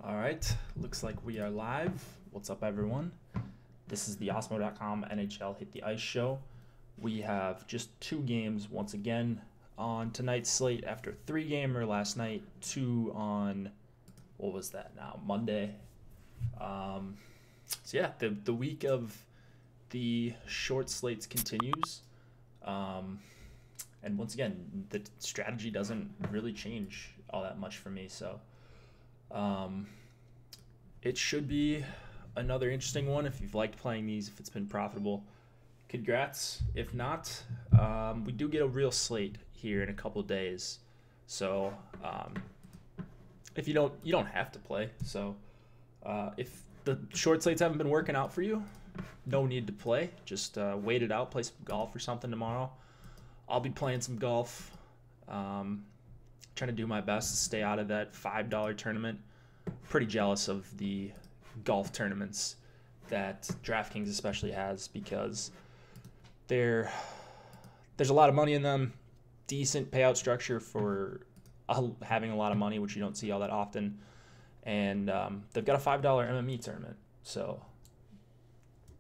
All right, looks like we are live. What's up, everyone? This is the Osmo.com NHL Hit the Ice show. We have just 2 games once again on tonight's slate after 3-gamer last night, 2 on, what was that now, Monday. So yeah, the week of the short slates continues. And once again, the strategy doesn't really change all that much for me, so it should be another interesting one. If you've liked playing these, if it's been profitable, congrats. If not, we do get a real slate here in a couple days, so if you don't have to play. So if the short slates haven't been working out for you, no need to play. Just wait it out, play some golf or something tomorrow. I'll be playing some golf. Trying to do my best to stay out of that $5 tournament. Pretty jealous of the golf tournaments that DraftKings especially has, because there's a lot of money in them, decent payout structure for having a lot of money, which you don't see all that often, and they've got a $5 MME tournament. So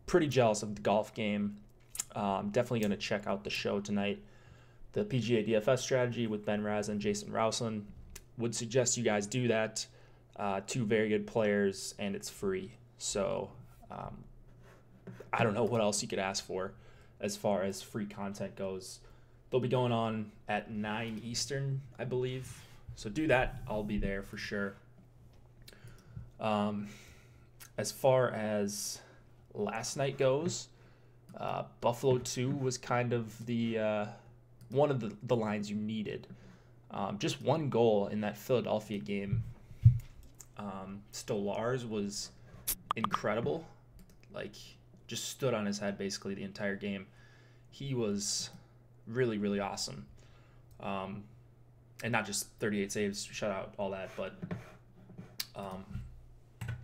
pretty jealous of the golf game. Definitely going to check out the show tonight. The PGA DFS strategy with Ben Raz and Jason Rowson. Would suggest you guys do that. 2 very good players, and it's free. So I don't know what else you could ask for as far as free content goes. They'll be going on at 9 Eastern, I believe. So do that. I'll be there for sure. As far as last night goes, Buffalo 2 was kind of the one of the lines you needed. Just 1 goal in that Philadelphia game. Stolarz was incredible. Like, just stood on his head basically the entire game. He was really, really awesome. And not just 38 saves, shutout, all that, but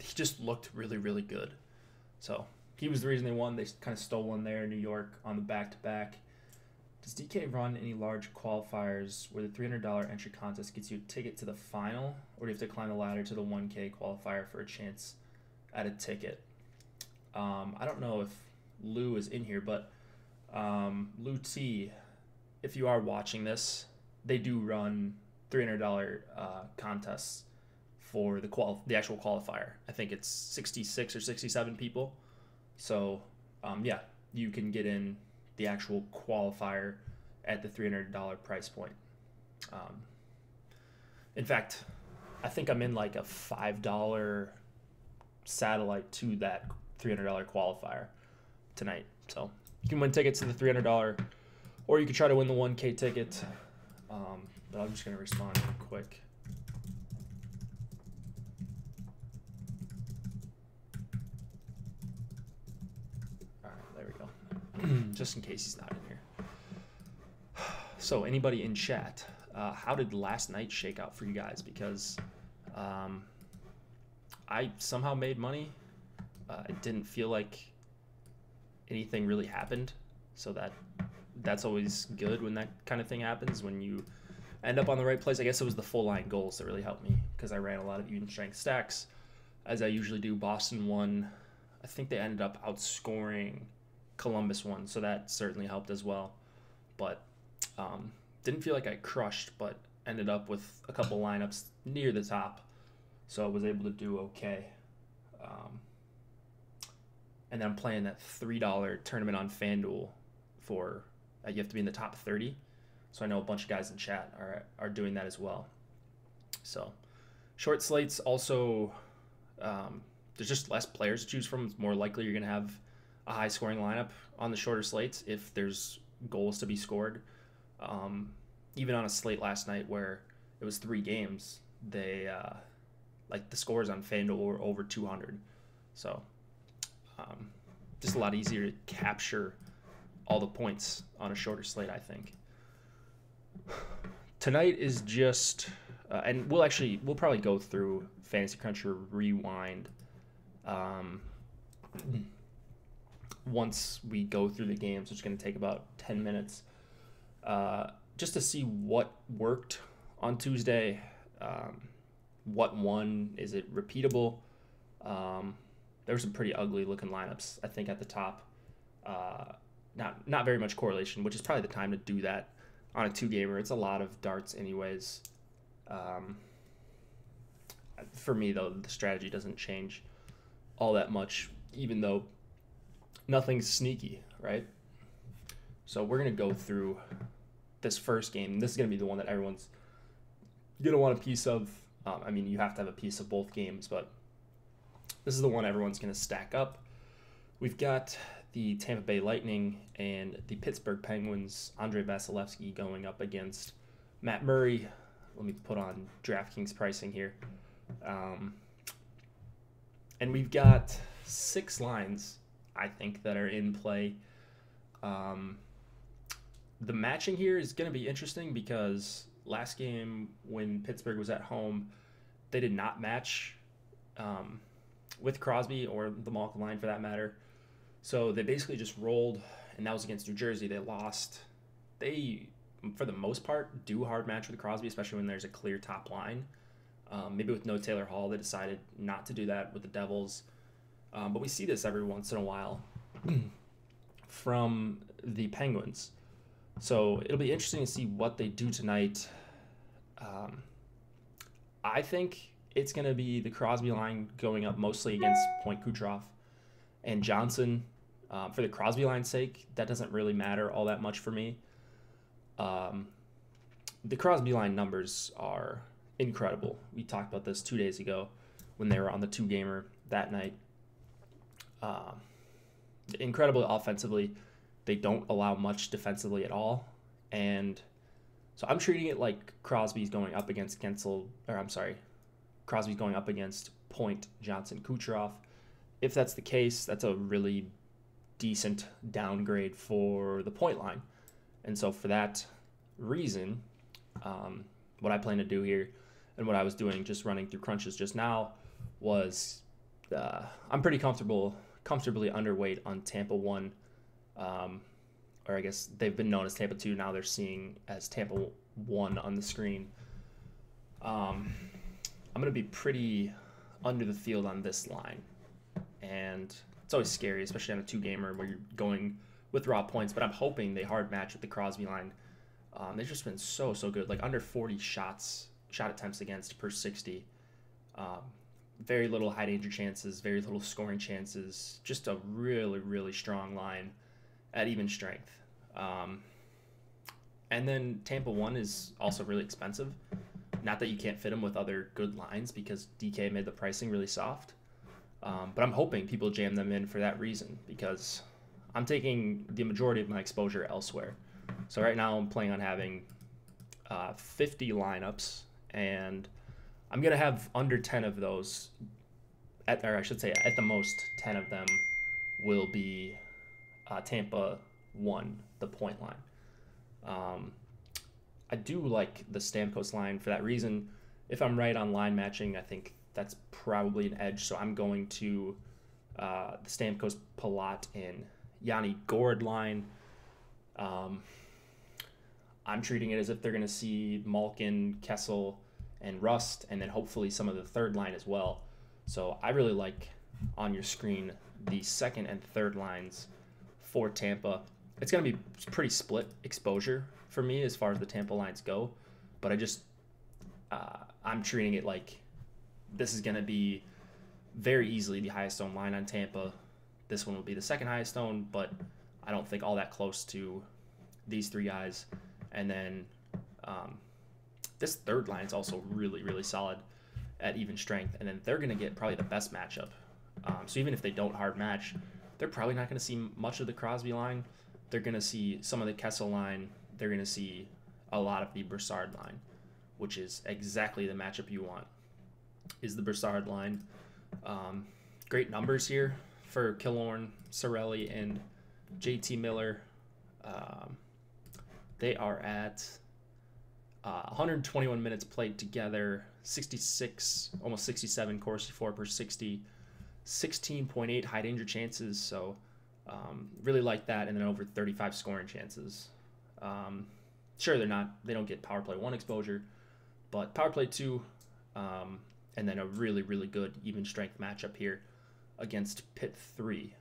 he just looked really, really good. So he was the reason they won. They kind of stole one there in New York on the back-to-back. Does DK run any large qualifiers where the $300 entry contest gets you a ticket to the final, or do you have to climb the ladder to the 1K qualifier for a chance at a ticket? I don't know if Lou is in here, but Lou T, if you are watching this, they do run $300 contests for the actual qualifier. I think it's 66 or 67 people. So yeah, you can get in the actual qualifier at the $300 price point. In fact, I think I'm in like a $5 satellite to that $300 qualifier tonight. So you can win tickets to the $300, or you could try to win the 1K ticket. But I'm just going to respond real quick. All right, there we go. Just in case he's not in here. So anybody in chat, how did last night shake out for you guys? Because I somehow made money. It didn't feel like anything really happened. So that's always good when that kind of thing happens, when you end up on the right place. I guess it was the full line goals that really helped me, because I ran a lot of even strength stacks, as I usually do. Boston won. I think they ended up outscoring Columbus won, so that certainly helped as well. But didn't feel like I crushed, but ended up with a couple lineups near the top, so I was able to do okay. And then I'm playing that $3 tournament on FanDuel for you have to be in the top 30. So I know a bunch of guys in chat are doing that as well. So short slates also, there's just less players to choose from. It's more likely you're going to have a high scoring lineup on the shorter slates if there's goals to be scored. Even on a slate last night where it was 3 games, they like the scores on FanDuel were over 200. So just a lot easier to capture all the points on a shorter slate, I think. Tonight is just, and we'll probably go through Fantasy Cruncher Rewind once we go through the games, which is going to take about 10 minutes, just to see what worked on Tuesday, what won? Is it repeatable? There were some pretty ugly looking lineups, I think, at the top. Not very much correlation, which is probably the time to do that on a 2-gamer. It's a lot of darts anyways. For me, though, the strategy doesn't change all that much, even though nothing's sneaky, right? So we're going to go through this first game. This is going to be the one that everyone's going to want a piece of. I mean, you have to have a piece of both games, but this is the one everyone's going to stack up. We've got the Tampa Bay Lightning and the Pittsburgh Penguins, Andrei Vasilevsky going up against Matt Murray. Let me put on DraftKings pricing here. And we've got 6 lines, I think, that are in play. The matching here is going to be interesting because last game when Pittsburgh was at home, they did not match with Crosby or the Malkin line for that matter. So they basically just rolled, and that was against New Jersey. They lost. They, for the most part, do hard match with Crosby, especially when there's a clear top line. Maybe with no Taylor Hall, they decided not to do that with the Devils. But we see this every once in a while from the Penguins. So it'll be interesting to see what they do tonight. I think it's going to be the Crosby line going up mostly against Point Kucherov and Johnson. For the Crosby line's sake, that doesn't really matter all that much for me. The Crosby line numbers are incredible. We talked about this 2 days ago when they were on the 2-gamer that night. Incredible offensively. They don't allow much defensively at all. And so I'm treating it like Crosby's going up against Crosby's going up against Point, Johnson, Kucherov. If that's the case, that's a really decent downgrade for the point line. And so for that reason, what I plan to do here and what I was doing just running through crunches just now was I'm pretty comfortably underweight on Tampa 1. Or I guess they've been known as Tampa 2. Now they're seeing as Tampa 1 on the screen. I'm going to be pretty under the field on this line. And it's always scary, especially on a 2-gamer where you're going with raw points. But I'm hoping they hard match with the Crosby line. They've just been so good. Like under 40 shot attempts against per 60. Very little high danger chances, very little scoring chances. Just a really strong line at even strength. And then Tampa 1 is also really expensive. Not that you can't fit them with other good lines because DK made the pricing really soft. But I'm hoping people jam them in for that reason because I'm taking the majority of my exposure elsewhere. So right now I'm planning on having 50 lineups, and I'm going to have under 10 of those, at the most 10 of them will be Tampa 1, the point line. I do like the Stamkos line for that reason. If I'm right on line matching, I think that's probably an edge. So I'm going to the Stamkos, Palat, and Yanni Gourde line. I'm treating it as if they're going to see Malkin, Kessel, and Rust, and then hopefully some of the third line as well. So I really like on your screen the second and third lines for Tampa. It's going to be pretty split exposure for me as far as the Tampa lines go, but I'm treating it like this is going to be very easily the highest owned line on Tampa. This one will be the second highest owned, but I don't think all that close to these 3 guys. And then this third line is also really solid at even strength, and then they're going to get probably the best matchup. So even if they don't hard match, they're probably not going to see much of the Crosby line. They're going to see some of the Kessel line. They're going to see a lot of the Brassard line, which is exactly the matchup you want, is the Brassard line. Great numbers here for Killorn, Cirelli, and JT Miller. They are at 121 minutes played together, 66, almost 67 Corsi for per 60, 16.8 high danger chances. So really like that, and then over 35 scoring chances. Sure, they don't get power play 1 exposure, but power play 2, and then a really, really good even strength matchup here against Pitt 3.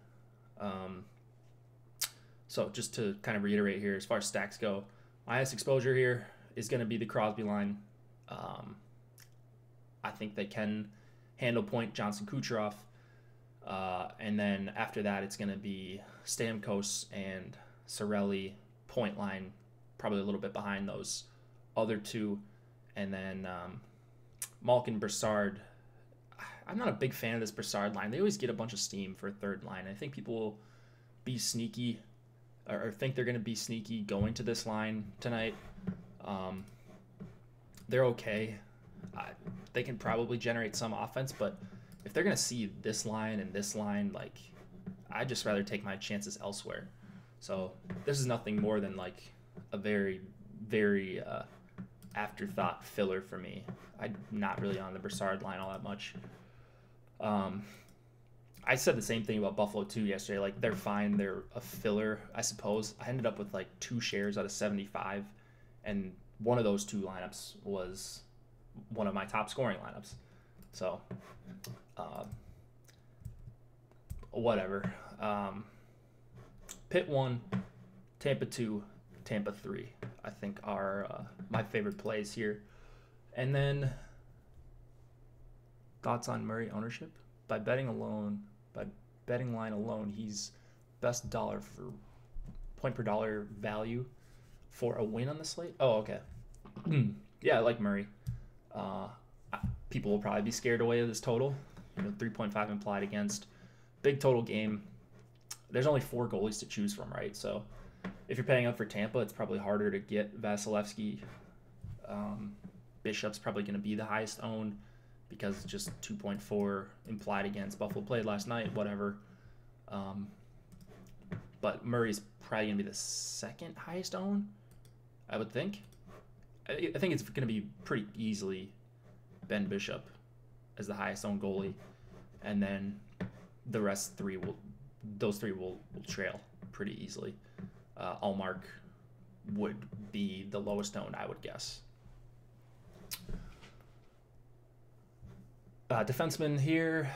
So just to kind of reiterate here, as far as stacks go, my highest exposure here is going to be the Crosby line. I think they can handle point Johnson Kucherov. And then after that, it's going to be Stamkos and Cirelli point line, probably a little bit behind those other two. And then Malkin, Brassard. I'm not a big fan of this Brassard line. They always get a bunch of steam for a third line. I think people will be sneaky or think they're going to be sneaky going to this line tonight. They're okay. They can probably generate some offense, but if they're going to see this line and this line, like, I'd just rather take my chances elsewhere. So this is nothing more than like a very, very afterthought filler for me. I'm not really on the Brassard line all that much. I said the same thing about Buffalo too yesterday. Like, they're fine. They're a filler, I suppose. I ended up with like 2 shares out of 75, and one of those 2 lineups was one of my top scoring lineups. So, whatever. Pitt 1, Tampa 2, Tampa 3, I think are my favorite plays here. And then thoughts on Murray ownership? By betting line alone, he's best dollar for point per dollar value for a win on the slate. Oh, okay. Yeah, I like Murray. People will probably be scared away of this total. 3.5 implied against. Big total game. There's only 4 goalies to choose from, right? So if you're paying up for Tampa, it's probably harder to get Vasilevsky. Bishop's probably going to be the highest owned because it's just 2.4 implied against. Buffalo played last night, whatever. But Murray's probably going to be the second highest owned, I would think. I think it's going to be pretty easily Ben Bishop as the highest owned goalie, and then the rest 3 will trail pretty easily. Allmark would be the lowest owned, I would guess. Defenseman here,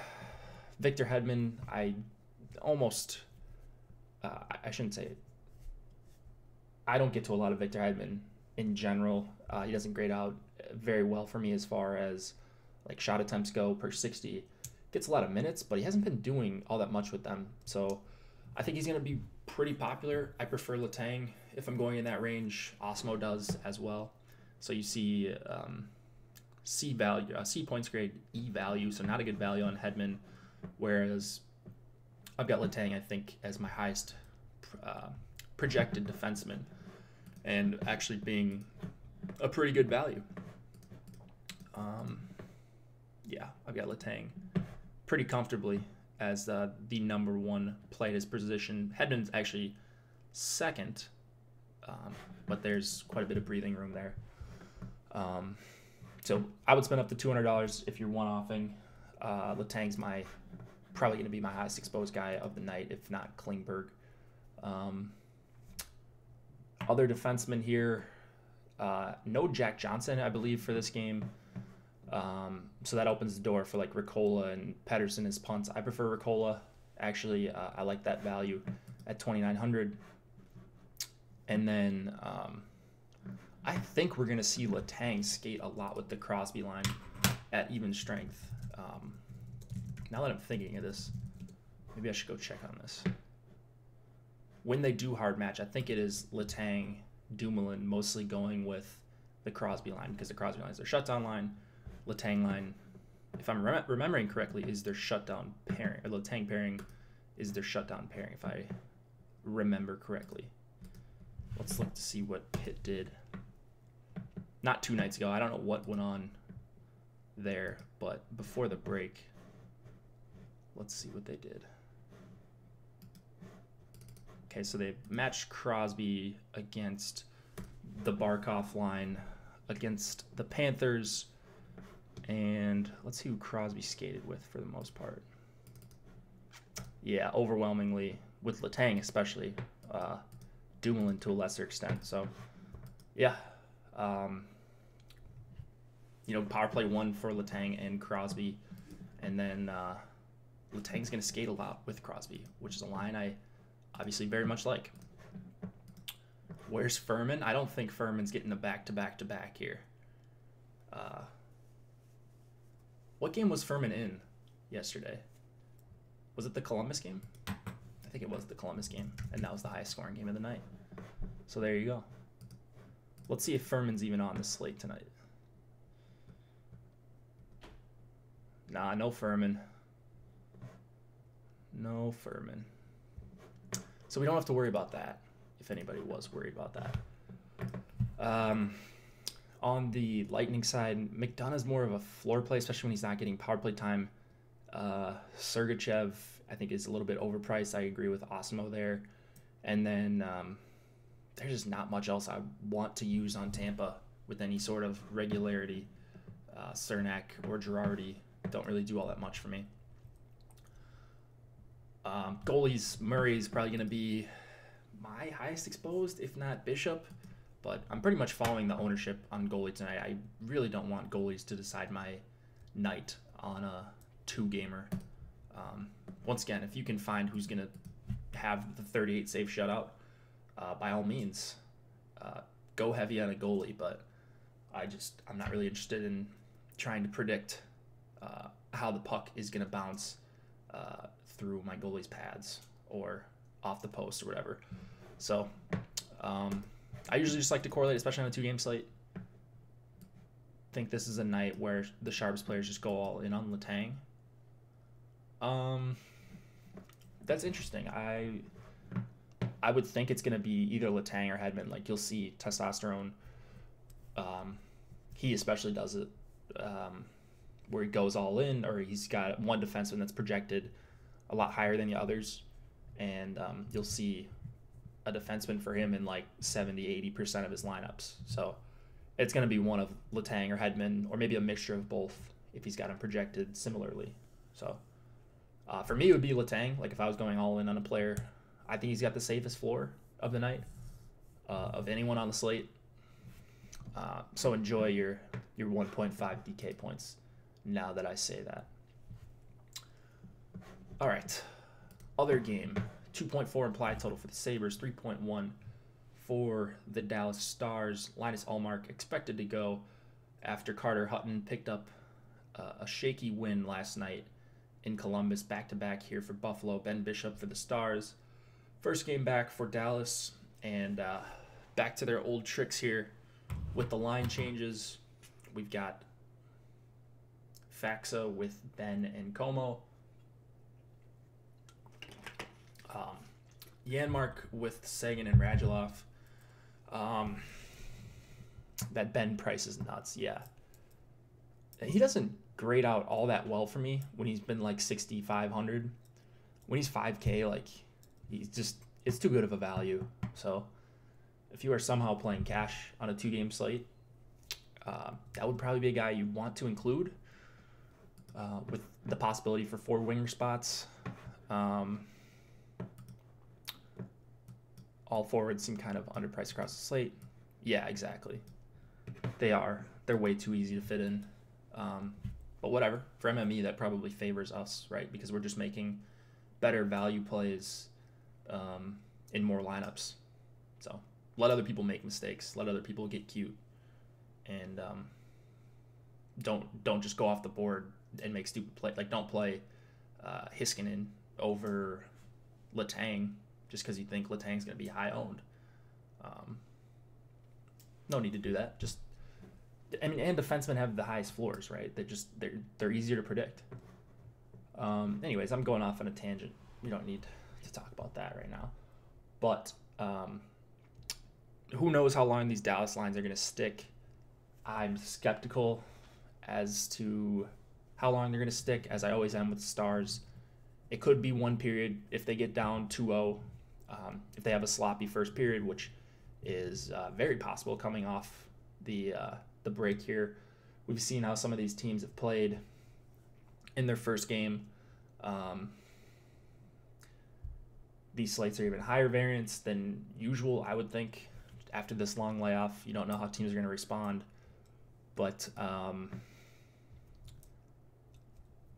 Victor Hedman. I shouldn't say it. I don't get to a lot of Victor Hedman in general. He doesn't grade out very well for me as far as like shot attempts go per 60. Gets a lot of minutes, but he hasn't been doing all that much with them. So I think he's going to be pretty popular. I prefer Letang if I'm going in that range. Osmo does as well. So you see C value, C points grade, E value, so not a good value on Hedman, whereas I've got Letang, I think, as my highest projected defenseman, and actually being a pretty good value. Yeah, I've got Letang pretty comfortably as the number 1 play at his position. Hedman's actually second, but there's quite a bit of breathing room there. So I would spend up to $200 if you're one-offing. Letang's probably going to be my highest exposed guy of the night, if not Klingberg. Other defensemen here, no Jack Johnson, I believe, for this game. So that opens the door for like Ricola and Pedersen as punts. I prefer Ricola. Actually, I like that value at $2,900. And then I think we're going to see Letang skate a lot with the Crosby line at even strength. Now that I'm thinking of this, maybe I should go check on this. When they do hard match, I think it is Letang, Dumoulin mostly going with the Crosby line because the Crosby line is their shutdown line. Letang line, if I'm remembering correctly, is their shutdown pairing. Or Letang pairing is their shutdown pairing, if I remember correctly. Let's look to see what Pitt did. Not 2 nights ago. I don't know what went on there, but before the break, let's see what they did. Okay, so they matched Crosby against the Barkov line, against the Panthers, and let's see who Crosby skated with for the most part. Yeah, overwhelmingly with Letang especially, Dumoulin to a lesser extent. So, yeah, power play 1 for Letang and Crosby. And then Letang's going to skate a lot with Crosby, which is a line I obviously very much like. Where's Furman? I don't think Furman's getting a back-to-back-to-back here. What game was Furman in yesterday? Was it the Columbus game? I think it was the Columbus game, and that was the highest scoring game of the night. So there you go. Let's see if Furman's even on the slate tonight. Nah, no Furman. No Furman. So we don't have to worry about that, if anybody was worried about that. On the Lightning side, McDonough's more of a floor play, especially when he's not getting power play time. Sergachev, I think, is a little bit overpriced. I agree with Osmo there. And then there's just not much else I want to use on Tampa with any sort of regularity. Cernak or Girardi don't really do all that much for me. Goalies, Murray's probably going to be my highest exposed, if not Bishop. But I'm pretty much following the ownership on goalie tonight. I really don't want goalies to decide my night on a 2-gamer. Once again, if you can find who's going to have the 38 save shutout, by all means, go heavy on a goalie. But I'm not really interested in trying to predict how the puck is going to bounce through my goalie's pads or off the post or whatever. So I usually just like to correlate, especially on a 2-game slate. I think this is a night where the Sharps players just go all in on Letang. That's interesting. I would think it's going to be either Letang or Hedman. Like, you'll see testosterone. He especially does it where he goes all in, or he's got one defenseman that's projected a lot higher than the others. And you'll see a defenseman for him in like 70-80% of his lineups. So it's going to be one of Letang or Hedman, or maybe a mixture of both if he's got him projected similarly. So for me, it would be Letang. Like, if I was going all in on a player, I think he's got the safest floor of the night of anyone on the slate. So enjoy your 1.5 DK points now that I say that. All right. Other game. 2.4 implied total for the Sabres. 3.1 for the Dallas Stars. Linus Ullmark expected to go after Carter Hutton picked up a shaky win last night in Columbus. Back-to-back here for Buffalo. Ben Bishop for the Stars. First game back for Dallas. And back to their old tricks here with the line changes. We've got Faxa with Ben and Como. Janmark with Sagan and Radulov. That Ben price is nuts, yeah. He doesn't grade out all that well for me when he's been like 6,500. When he's 5K, like, it's too good of a value. So if you are somehow playing cash on a 2-game slate, that would probably be a guy you want to include with the possibility for 4 winger spots. All forwards seem kind of underpriced across the slate. Yeah, exactly. They are. They're way too easy to fit in. But whatever. For MME, that probably favors us, right? Because we're just making better value plays in more lineups. So let other people make mistakes. Let other people get cute. And don't just go off the board and make stupid play. Like, don't play Hiskinen over Letang just because you think Letang's going to be high owned. No need to do that. Just, I mean, and defensemen have the highest floors, right? They're easier to predict. Anyways, I'm going off on a tangent. We don't need to talk about that right now. But who knows how long these Dallas lines are going to stick. I'm skeptical as to how long they're going to stick, as I always am with the Stars. It could be one period if they get down 2-0, if they have a sloppy first period, which is very possible coming off the break here. We've seen how some of these teams have played in their first game. These slates are even higher variance than usual, I would think. After this long layoff, you don't know how teams are going to respond. But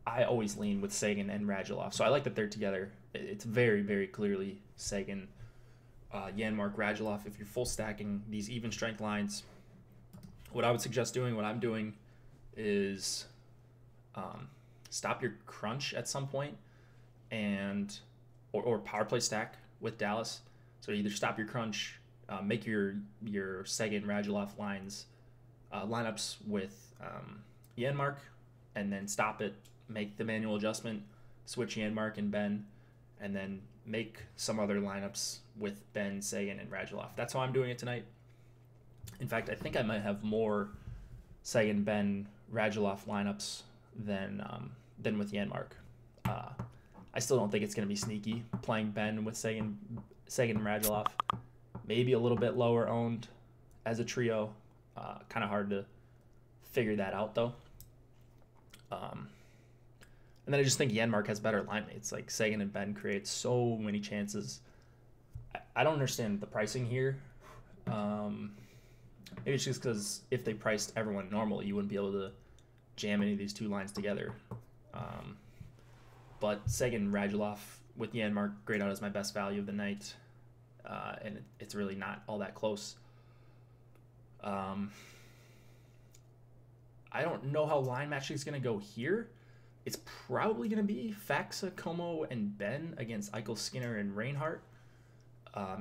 I always lean with Sagan and Radulov. So I like that they're together. It's very, very clearly Sagan, Janmark, Radulov. If you're full stacking these even strength lines, what I would suggest doing, what I'm doing, is stop your crunch at some point and or power play stack with Dallas. So either stop your crunch, make your Sagan, Radulov lineups with Janmark, and then stop it, make the manual adjustment, switch Janmark and Ben, and then make some other lineups with Ben, Sagan, and Radulov. That's how I'm doing it tonight. In fact, I think I might have more Sagan, Ben, Radulov lineups than with Janmark. I still don't think it's going to be sneaky playing Ben with Sagan and Radulov. Maybe a little bit lower owned as a trio. Kind of hard to figure that out, though. And then I just think Janmark has better line mates. Like, Sagan and Ben create so many chances. I don't understand the pricing here. Maybe it's just because if they priced everyone normal, you wouldn't be able to jam any of these two lines together. But Sagan and Radulov with Janmark grayed out as my best value of the night. And it's really not all that close. I don't know how line matching is going to go here. It's probably going to be Faxa, Como, and Ben against Eichel, Skinner, and Reinhart.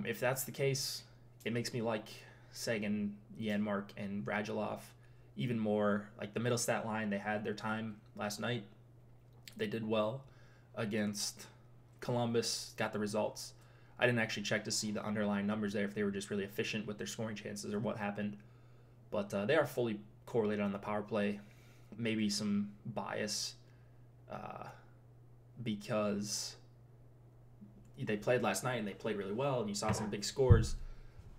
If that's the case, it makes me like Sagan, Janmark, and Radulov even more. Like the middle stat line, they had their time last night. They did well against Columbus, got the results. I didn't actually check to see the underlying numbers there, if they were just really efficient with their scoring chances or what happened. But they are fully correlated on the power play. Maybe some bias because they played last night and they played really well and you saw some big scores.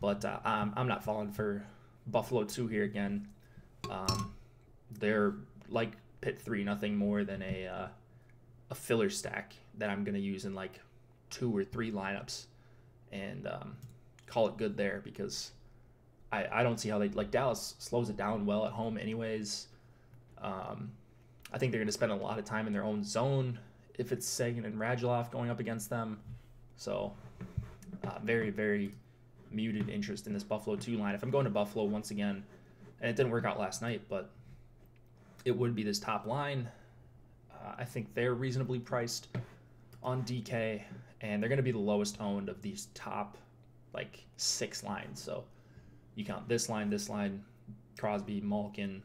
But I'm not falling for Buffalo 2 here again. They're like Pitt 3, nothing more than a filler stack that I'm going to use in like 2 or 3 lineups and call it good there, because I don't see how they, like, Dallas slows it down well at home anyways. I think they're going to spend a lot of time in their own zone if it's Sagan and Radulov going up against them. So very, very muted interest in this Buffalo 2 line. If I'm going to Buffalo once again, and it didn't work out last night, but it would be this top line. I think they're reasonably priced on DK, and they're going to be the lowest owned of these top, like, 6 lines. So you count this line, Crosby, Malkin,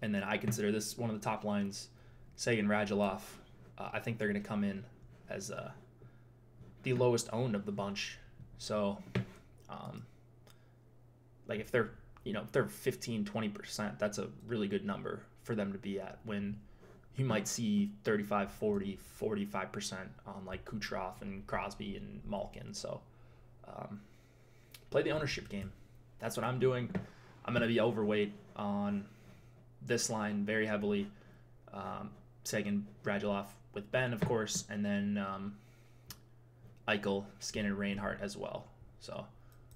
and then I consider this one of the top lines, Sagan, Radulov. I think they're going to come in as the lowest owned of the bunch. So, like, if they're 15, 20%, that's a really good number for them to be at, when you might see 35, 40, 45% on, like, Kucherov and Crosby and Malkin. So play the ownership game. That's what I'm doing. I'm going to be overweight on this line very heavily. Sagan, Radulov with Ben, of course, and then Eichel, Skinner, Reinhart as well. So,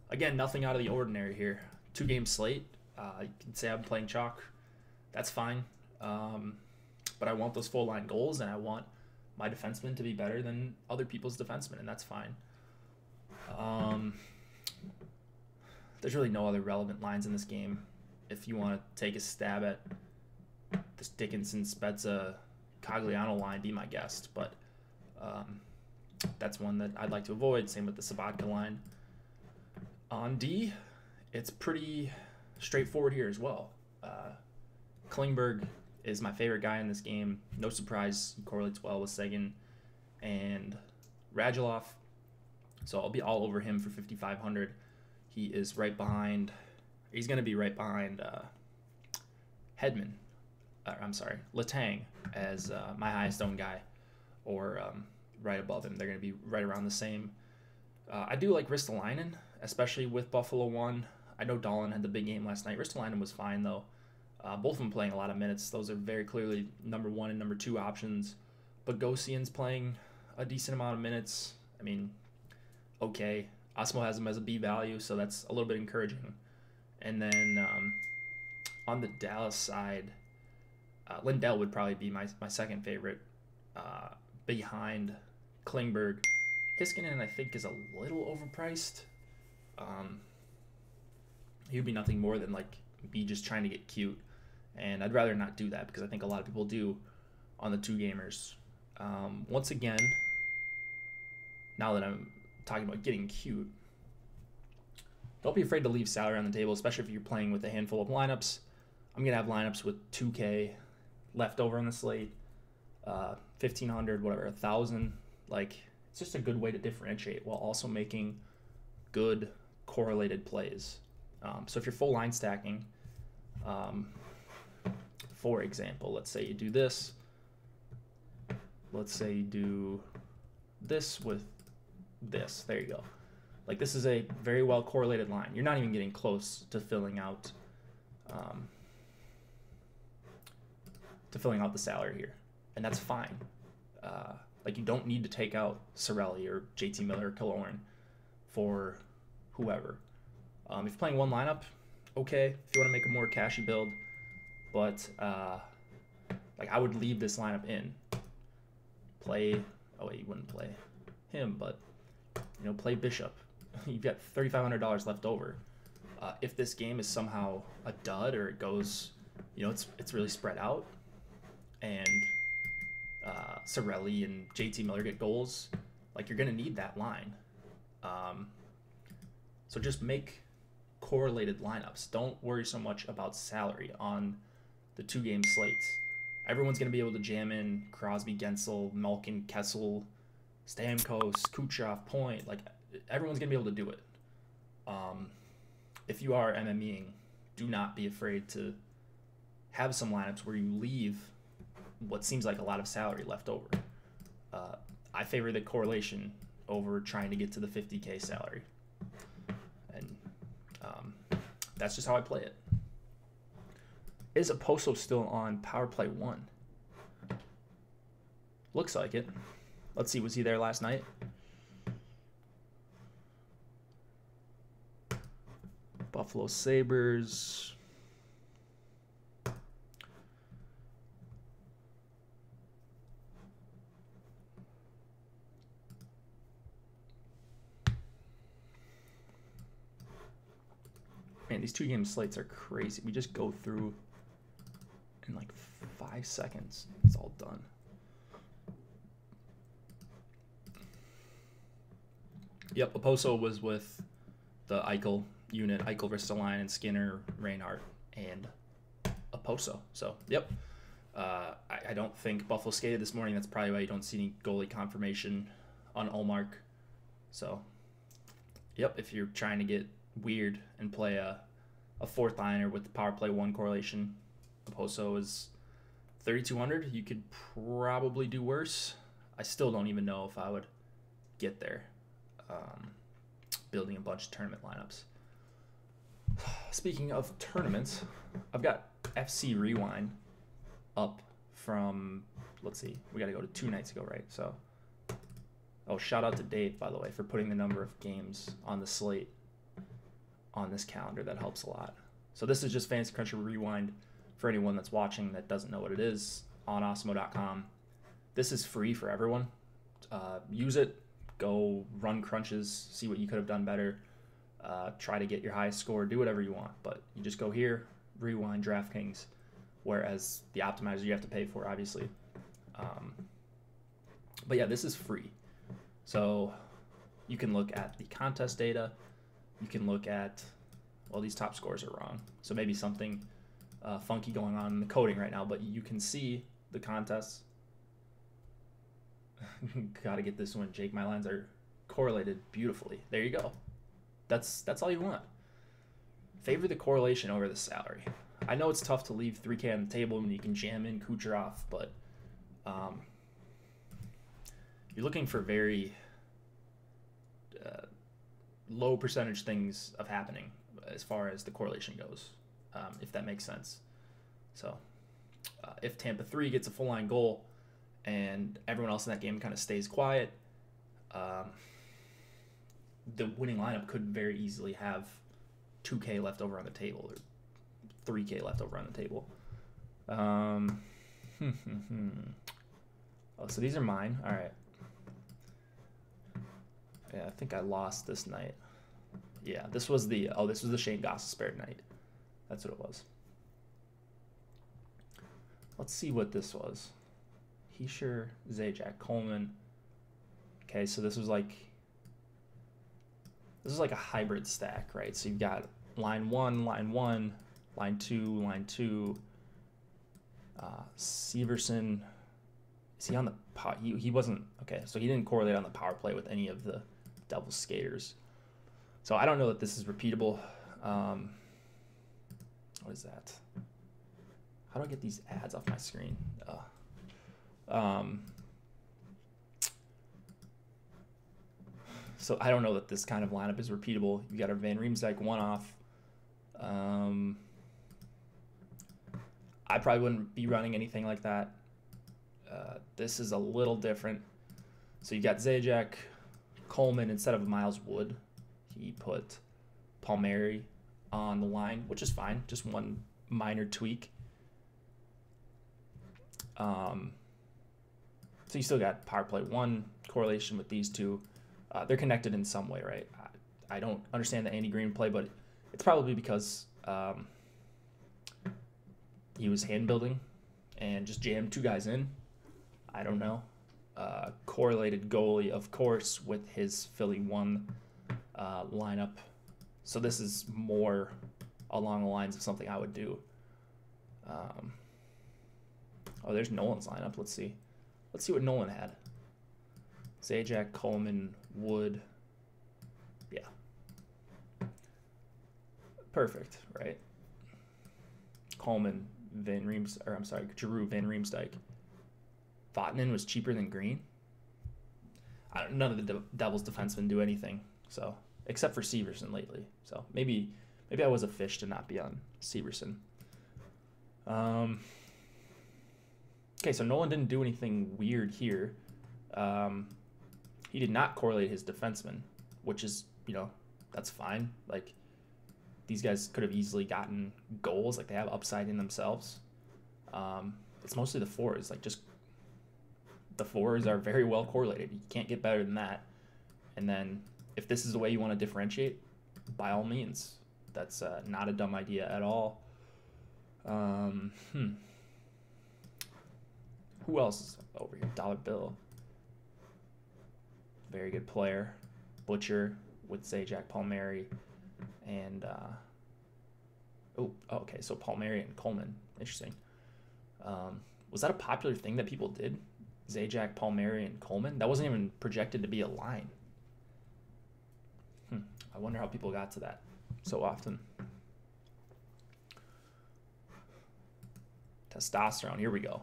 again, nothing out of the ordinary here. 2-game slate. You can say I'm playing chalk. That's fine. But I want those full-line goals, and I want my defensemen to be better than other people's defensemen, and that's fine. There's really no other relevant lines in this game. If you want to take a stab at this Dickinson, Spezza, Cogliano line, be my guest. But that's one that I'd like to avoid. Same with the Sabatka line. On D, it's pretty straightforward here as well. Klingberg is my favorite guy in this game. No surprise, he correlates well with Sagan and Radulov. So I'll be all over him for 5,500. He is right behind. He's going to be right behind Hedman. Letang as my highest owned guy, or right above him. They're going to be right around the same. I do like Ristolainen, especially with Buffalo 1. I know Dahlin had the big game last night. Ristolainen was fine, though. Both of them playing a lot of minutes. Those are very clearly number 1 and number 2 options. Bogosian's playing a decent amount of minutes. I mean, okay. Osmo has him as a B value, so that's a little bit encouraging. And then On the Dallas side, Lindell would probably be my second favorite, behind Klingberg. Heiskanen, I think, is a little overpriced. He would be nothing more than like be just trying to get cute, and I'd rather not do that because I think a lot of people do on the two gamers. Once again, now that I'm talking about getting cute, don't be afraid to leave salary on the table, especially if you're playing with a handful of lineups. I'm gonna have lineups with 2K left over on the slate, 1,500, whatever, 1,000. Like, it's just a good way to differentiate while also making good correlated plays. So if you're full line stacking, for example, let's say you do this. Let's say you do this with this. There you go. Like, this is a very well correlated line. You're not even getting close to filling out the salary here, and that's fine. Like, you don't need to take out Cirelli or JT Miller or Killorn for whoever. If you're playing one lineup, okay. If you want to make a more cashy build, but like, I would leave this lineup in. Play. Oh wait, you wouldn't play him, but play Bishop. You've got $3,500 left over. If this game is somehow a dud or it goes, it's really spread out, and Cirelli and JT Miller get goals, like, you're gonna need that line. So just make correlated lineups. Don't worry so much about salary on the 2-game slates. Everyone's going to be able to jam in Crosby, Gensel, Malkin, Kessel, Stamkos, Kucherov, Point. Like, everyone's going to be able to do it. If you are MMEing, do not be afraid to have some lineups where you leave what seems like a lot of salary left over. I favor the correlation over trying to get to the 50K salary. And that's just how I play it. Is Oposo still on Power Play 1? Looks like it. Let's see, was he there last night? Buffalo Sabres. Man, these 2-game slates are crazy. We just go through in like 5 seconds. It's all done. Yep, Oposo was with the Eichel unit. Eichel versus Line and Skinner, Reinhart, and Oposo. So, yep. I don't think Buffalo skated this morning. That's probably why you don't see any goalie confirmation on Ullmark. So, yep, if you're trying to get weird and play a fourth liner with the Power Play 1 correlation, Oposo is 3,200. You could probably do worse. I still don't even know if I would get there. Building a bunch of tournament lineups. Speaking of tournaments, I've got FC Rewind up from, let's see, we got to go to 2 nights ago, right? So, oh, shout out to Dave, by the way, for putting the number of games on the slate on this calendar. That helps a lot. So this is just Fantasy Cruncher Rewind for anyone that's watching that doesn't know what it is, on Awesemo.com. This is free for everyone. Use it. Go run crunches, see what you could have done better, try to get your highest score, do whatever you want. But you just go here, Rewind, DraftKings, whereas the optimizer you have to pay for, obviously. But yeah, this is free. So you can look at the contest data. You can look at, well, these top scores are wrong. So maybe something funky going on in the coding right now, but you can see the contests. Gotta get this one, Jake. My lines are correlated beautifully. There you go. That's all you want. Favor the correlation over the salary. I know it's tough to leave 3K on the table when you can jam in Kucherov, but you're looking for very low percentage things of happening as far as the correlation goes, if that makes sense. So if Tampa 3 gets a full line goal and everyone else in that game kind of stays quiet, the winning lineup could very easily have 2K left over on the table, or 3K left over on the table. Oh, so these are mine. All right. Yeah, I think I lost this night. Yeah, this was the Shane Gostisbehere night. That's what it was. Let's see what this was. Heischer, Zajac, Coleman. Okay, so this was like a hybrid stack, right? So you've got line 1, line 2. Severson, is he on the power? He wasn't, okay, so he didn't correlate on the power play with any of the Devils skaters. So I don't know that this is repeatable. What is that? How do I get these ads off my screen? So I don't know that this kind of lineup is repeatable. You got a Van Riemsdyk one-off. I probably wouldn't be running anything like that. This is a little different. So you got Zajac, Coleman instead of Miles Wood. He put Palmieri on the line, which is fine. Just one minor tweak. So you still got power play 1 correlation with these two. They're connected in some way, right? I don't understand the Andy Green play, but it's probably because he was hand building and just jammed 2 guys in. I don't know. Correlated goalie, of course, with his Philly 1 lineup. So this is more along the lines of something I would do. Oh, there's Nolan's lineup. Let's see what Nolan had. Zajac, Coleman, Wood. Yeah. Perfect, right? Coleman, Giroux, Van Riemsdyk. Vatanen was cheaper than Green. None of the Devils defensemen do anything, so except for Severson lately. So maybe I was a fish to not be on Severson. Okay, so Nolan didn't do anything weird here. He did not correlate his defensemen, which is, that's fine. Like, these guys could have easily gotten goals. Like, they have upside in themselves. It's mostly the forwards. Like, just the forwards are very well correlated. You can't get better than that. And then if this is the way you want to differentiate, by all means. That's not a dumb idea at all. Who else is over here? Dollar Bill. Very good player. Butcher with Zajac, Palmieri, and okay, so Palmieri and Coleman. Interesting. Was that a popular thing that people did? Zajac, Palmieri, and Coleman? That wasn't even projected to be a line. I wonder how people got to that so often. Testosterone. Here we go.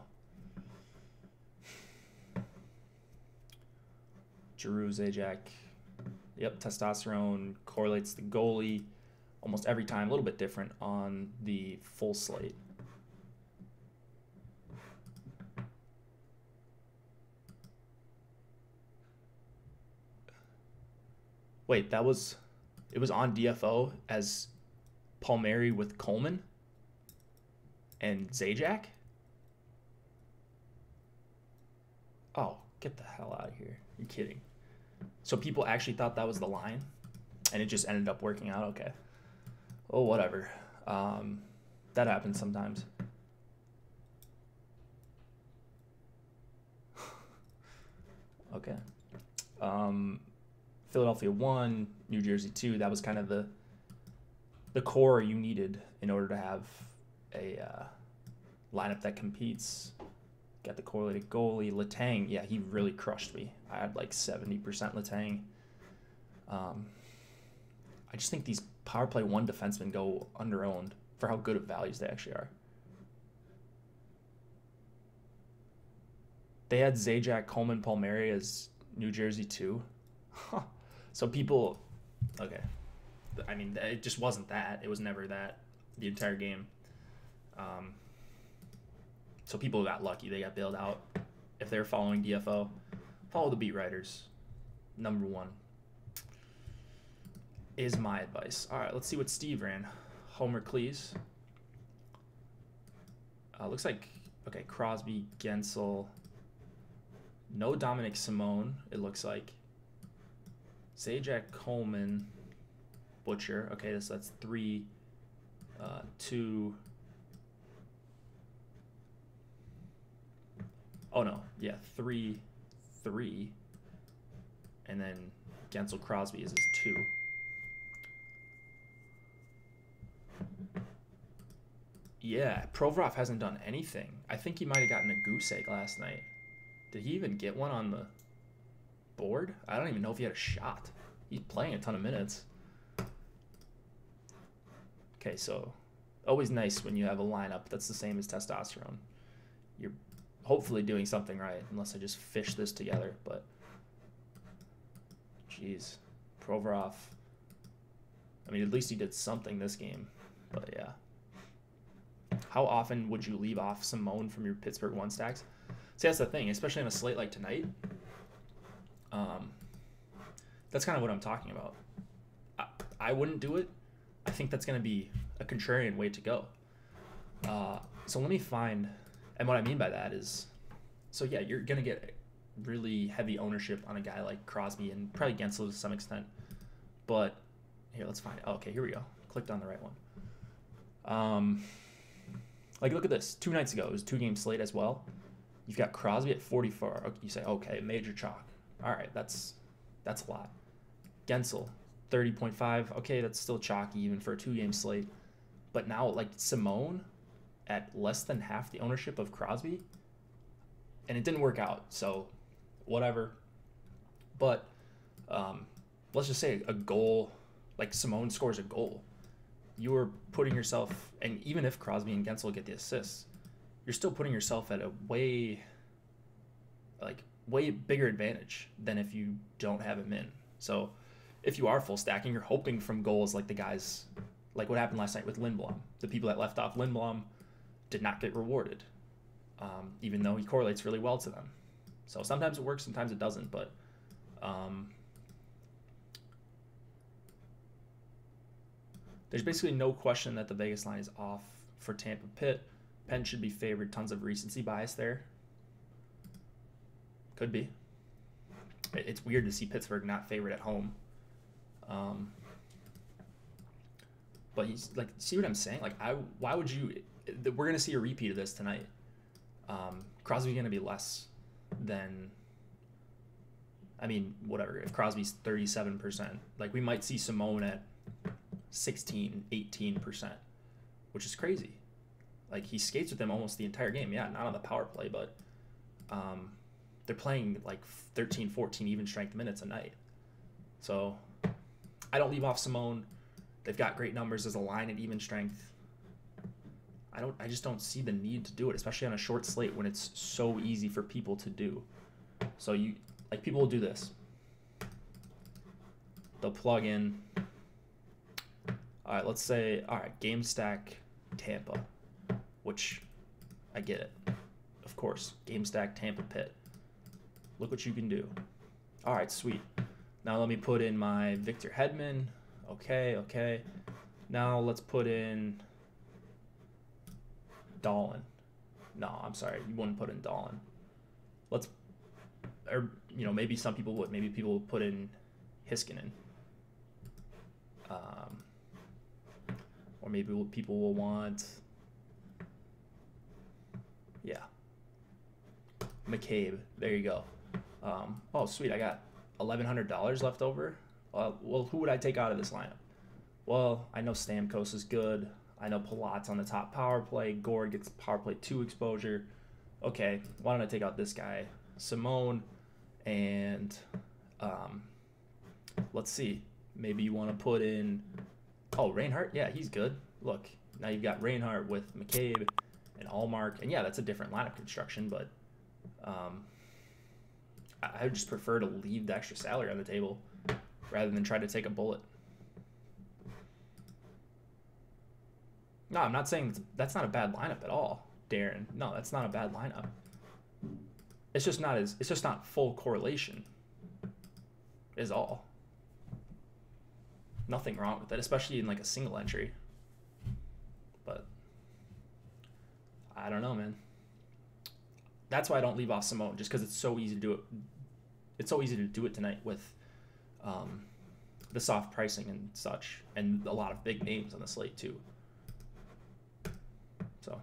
Giroux, Zajac. Yep, testosterone correlates the goalie almost every time. A little bit different on the full slate. Wait, it was on DFO as Palmieri with Coleman and Zajac? Oh, get the hell out of here. You're kidding. So people actually thought that was the line, and it just ended up working out. Okay. Oh, whatever. That happens sometimes. Okay. Philadelphia 1, New Jersey 2. That was kind of the core you needed in order to have a lineup that competes. Got the correlated goalie. Letang, yeah, he really crushed me. I had like 70% Letang. I just think these power play 1 defensemen go underowned for how good of values they actually are. They had Zajac, Coleman, Palmieri as New Jersey 2. So people, okay. I mean, it just wasn't that. It was never that the entire game. So people got lucky. They got bailed out. If they're following DFO, follow the beat writers. Number 1 is my advice. All right, let's see what Steve ran. Homer Cleese. Looks like, okay, Crosby, Gensel. No Dominic Simone, it looks like. Zajac, Coleman, Butcher. Okay, that's 3, 2. Oh, no. Yeah, 3, 3. And then Gensel, Crosby is his 2. Yeah, Provorov hasn't done anything. I think he might have gotten a goose egg last night. Did he even get one on the board? I don't even know if he had a shot. He's playing a ton of minutes. Okay, so always nice when you have a lineup that's the same as testosterone. You're hopefully doing something right, unless I just fish this together. But, jeez, Provorov. I mean, at least he did something this game. But, yeah. How often would you leave off Simone from your Pittsburgh 1 stacks? See, that's the thing, especially on a slate like tonight. That's kind of what I'm talking about. I wouldn't do it. I think that's going to be a contrarian way to go. So let me find, and what I mean by that is, so yeah, you're going to get really heavy ownership on a guy like Crosby and probably Gensel to some extent. But here, let's find it. Oh, okay, here we go. Clicked on the right one. Like, look at this. 2 nights ago, it was 2-game slate as well. You've got Crosby at 44. You say, okay, major chalk. All right, that's a lot. Gensel, 30.5. Okay, that's still chalky even for a 2-game slate. But now, like, Simone at less than half the ownership of Crosby. And it didn't work out, so whatever. But let's just say a goal, like Simone scores a goal. You are putting yourself, and even if Crosby and Gensel get the assists, you're still putting yourself at a way bigger advantage than if you don't have him in. So if you are full stacking, you're hoping from goals like the guys, like what happened last night with Lindblom. The people that left off Lindblom did not get rewarded, even though he correlates really well to them. So sometimes it works, sometimes it doesn't, but there's basically no question that the Vegas line is off for Tampa Pitt. Penn should be favored. Tons of recency bias there. Could be. It's weird to see Pittsburgh not favored at home. But he's like, see what I'm saying? Like, why would you? We're gonna see a repeat of this tonight. Crosby's gonna be less than. I mean, whatever. If Crosby's 37%, like we might see Simone at 16, 18%, which is crazy. Like, he skates with them almost the entire game. Yeah, not on the power play, but they're playing like 13, 14 even strength minutes a night. So I don't leave off Simone. They've got great numbers as a line at even strength. I just don't see the need to do it, especially on a short slate when it's so easy for people to do. So people will do this. They'll plug in. All right, let's say, game stack Tampa, which I get it. Of course, game stack Tampa Pitt. Look what you can do. All right, sweet. Now let me put in my Victor Hedman. Okay. Now let's put in Dahlin. No, I'm sorry. You wouldn't put in Dahlin. Maybe some people would. Maybe people would put in Heiskanen. Or maybe people will want, McCabe. There you go. Oh, sweet. I got $1,100 left over. Well, who would I take out of this lineup? Well, I know Stamkos is good. I know Palat's on the top power play. Gord gets power play 2 exposure. Okay, why don't I take out this guy? Simone and let's see. Maybe you want to put in Reinhart. Yeah, he's good. Look, now you've got Reinhart with McCabe and Allmark. And yeah, that's a different lineup construction, but I would just prefer to leave the extra salary on the table rather than try to take a bullet. No, I'm not saying that's not a bad lineup at all, Darren. No, that's not a bad lineup. It's just not full correlation is all. Nothing wrong with it, especially in like a single entry. But I don't know, man. That's why I don't leave off Simone, just because it's so easy to do it. It's so easy to do it tonight with the soft pricing and such, and a lot of big names on the slate too. So,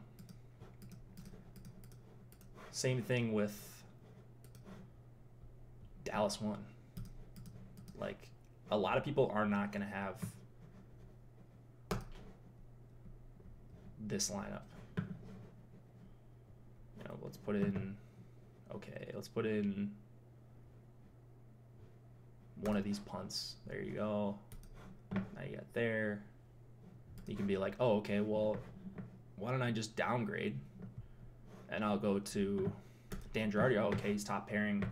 same thing with Dallas 1. Like, a lot of people are not going to have this lineup. You know, let's put in one of these punts. There you go. Now you got there. You can be like, oh, okay, well, why don't I just downgrade? And I'll go to Dan Girardi. Oh, okay, he's top pairing.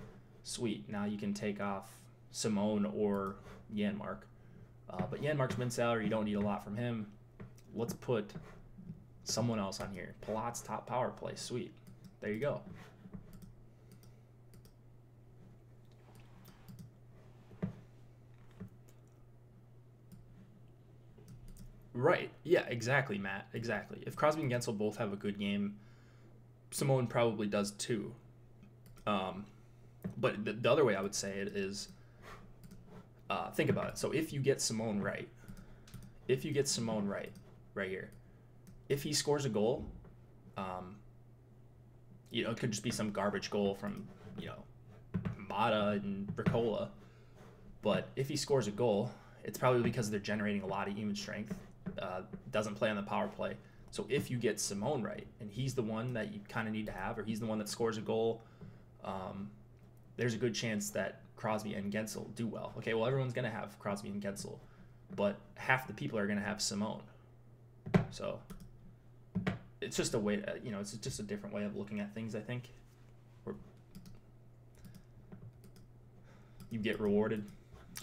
Sweet. Now you can take off Simone or Janmark. But Janmark's min salary, you don't need a lot from him. Let's put someone else on here. Palat's top power play. Sweet. There you go. Right. Yeah, exactly, Matt. Exactly. If Crosby and Gensel both have a good game, Simone probably does too. But the other way I would say it is, think about it. So if you get Simone right right here, if he scores a goal, you know, it could just be some garbage goal from, you know, Mata and Bricola. But if he scores a goal, it's probably because they're generating a lot of even strength. Doesn't play on the power play. So if you get Simone right, and he's the one that you kind of need to have, or he's the one that scores a goal, there's a good chance that Crosby and Gensel do well. Okay, well, everyone's going to have Crosby and Gensel, but half the people are going to have Simone. So it's just a way, you know, it's just a different way of looking at things, I think. Where you get rewarded.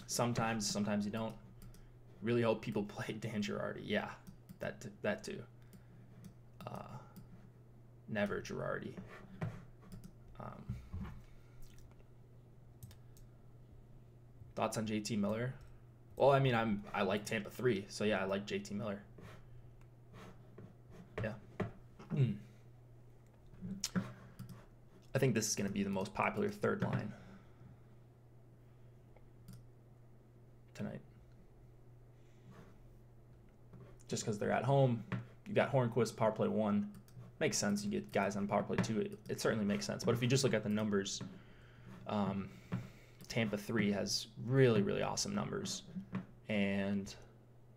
Sometimes you don't. Really hope people play Dan Girardi. Yeah, that too. Never Girardi. Thoughts on JT Miller? Well, I mean, I like Tampa 3, so yeah, I like JT Miller. Yeah. I think this is going to be the most popular third line tonight. Just because they're at home. You got Hornquist, power play 1. Makes sense. You get guys on power play 2. It certainly makes sense. But if you just look at the numbers, Tampa 3 has really, really awesome numbers, and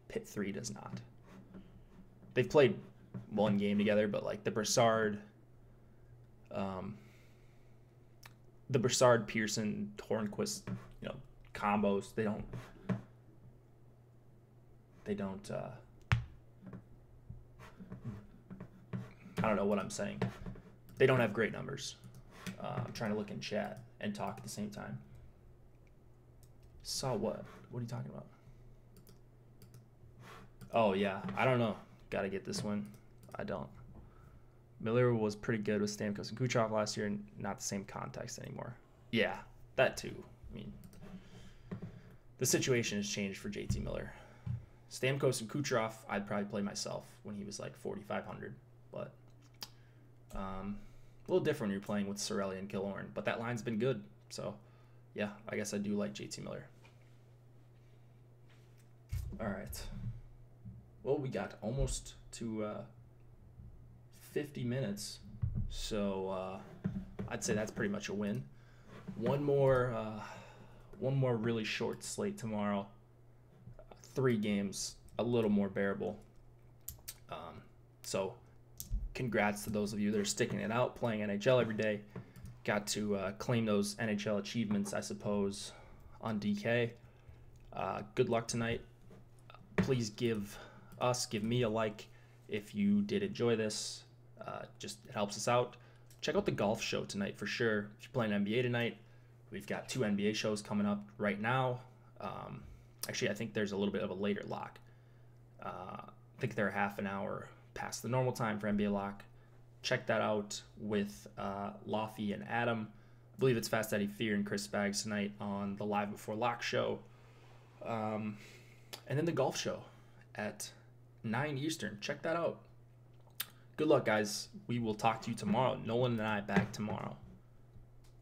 Pitt 3 does not. They've played one game together, but like the Brassard, Pearson, Hornquist, you know, combos, they don't. I don't know what I'm saying. They don't have great numbers. I'm trying to look in chat and talk at the same time. Saw what? What are you talking about? Oh, yeah. I don't know. Got to get this one. I don't. Miller was pretty good with Stamkos and Kucherov last year, and not the same context anymore. Yeah, that too. I mean, the situation has changed for JT Miller. Stamkos and Kucherov, I'd probably play myself when he was like 4,500, but a little different when you're playing with Cirelli and Killorn, but that line's been good, so yeah, I guess I do like JT Miller. All right. Well, we got almost to 50 minutes, so I'd say that's pretty much a win. One more really short slate tomorrow. 3 games, a little more bearable. So congrats to those of you that are sticking it out, playing NHL every day. Got to claim those NHL achievements, I suppose, on DK. Good luck tonight. Please give me a like if you did enjoy this. Just it helps us out. Check out the golf show tonight for sure. If you're playing NBA tonight, we've got 2 NBA shows coming up right now. Actually, I think there's a little bit of a later lock. I think they're half an hour past the normal time for NBA lock. Check that out with Laffy and Adam. I believe it's Fast Eddie Fear and Chris Baggs tonight on the Live Before Lock show. And then the golf show at 9 Eastern. Check that out. Good luck, guys. We will talk to you tomorrow. Nolan and I back tomorrow.